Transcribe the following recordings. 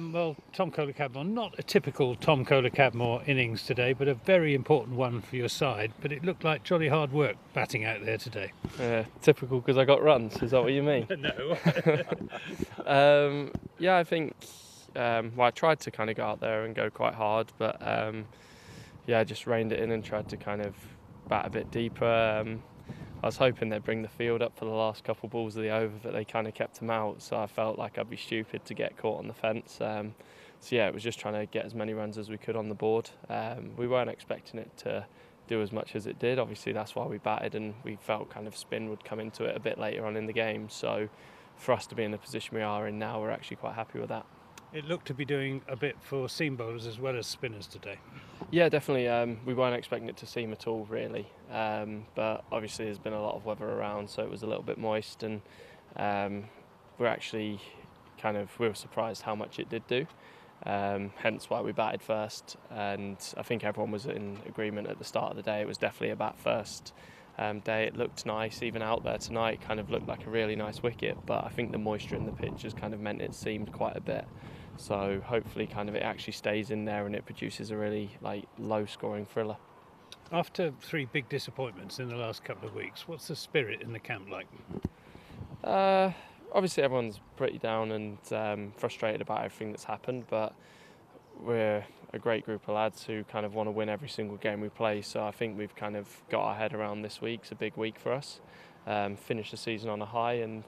Well, Tom Kohler-Cadmore, not a typical Tom Kohler-Cadmore innings today, but a very important one for your side. But it looked like jolly hard work batting out there today. Typical because I got runs, is that what you mean? No. Yeah, I think I tried to kind of go out there and go quite hard, but I just reined it in and tried to kind of bat a bit deeper. I was hoping they'd bring the field up for the last couple balls of the over, but they kind of kept them out, so I felt like I'd be stupid to get caught on the fence. It was just trying to get as many runs as we could on the board. We weren't expecting it to do as much as it did. Obviously, that's why we batted, and we felt kind of spin would come into it a bit later on in the game. So for us to be in the position we are in now, we're actually quite happy with that. It looked to be doing a bit for seam bowlers as well as spinners today. Yeah, definitely. We weren't expecting it to seam at all, really. But obviously there's been a lot of weather around, so it was a little bit moist, and we're actually we were surprised how much it did do. Hence why we batted first, and I think everyone was in agreement at the start of the day. It was definitely a bat first day. It looked nice, even out there tonight, kind of looked like a really nice wicket, but I think the moisture in the pitch has kind of meant it seamed quite a bit. So hopefully it actually stays in there and it produces a really low scoring thriller. After 3 big disappointments in the last couple of weeks, what's the spirit in the camp like? Obviously everyone's pretty down and frustrated about everything that's happened, but we're a great group of lads who kind of want to win every single game we play, so I think we've kind of got our head around this week. It's a big week for us. Finish the season on a high, and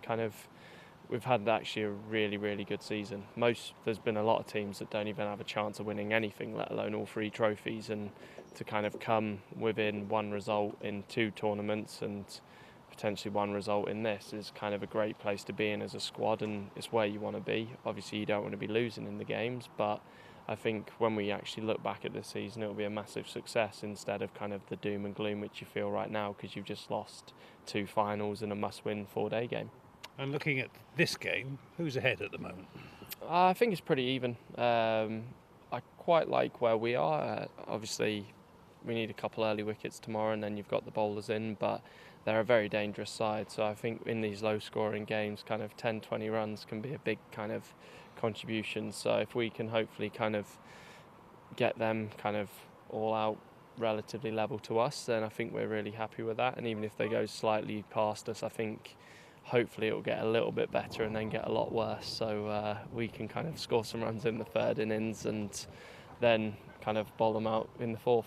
we've had actually a really, really good season. There's been a lot of teams that don't even have a chance of winning anything, let alone all 3 trophies, and to kind of come within 1 result in 2 tournaments and potentially 1 result in this is kind of a great place to be in as a squad, and it's where you want to be. Obviously you don't want to be losing in the games, but I think when we actually look back at this season, it'll be a massive success instead of kind of the doom and gloom which you feel right now because you've just lost 2 finals and a must-win 4-day game. And looking at this game, who's ahead at the moment? I think it's pretty even. I quite like where we are. Obviously, we need a couple early wickets tomorrow, and then you've got the bowlers in, but they're a very dangerous side. So I think in these low-scoring games, kind of 10, 20 runs can be a big kind of contribution. So if we can hopefully kind of get them kind of all out relatively level to us, then I think we're really happy with that. And even if they go slightly past us, I think hopefully it will get a little bit better and then get a lot worse, so we can kind of score some runs in the 3rd innings and then kind of bowl them out in the 4th.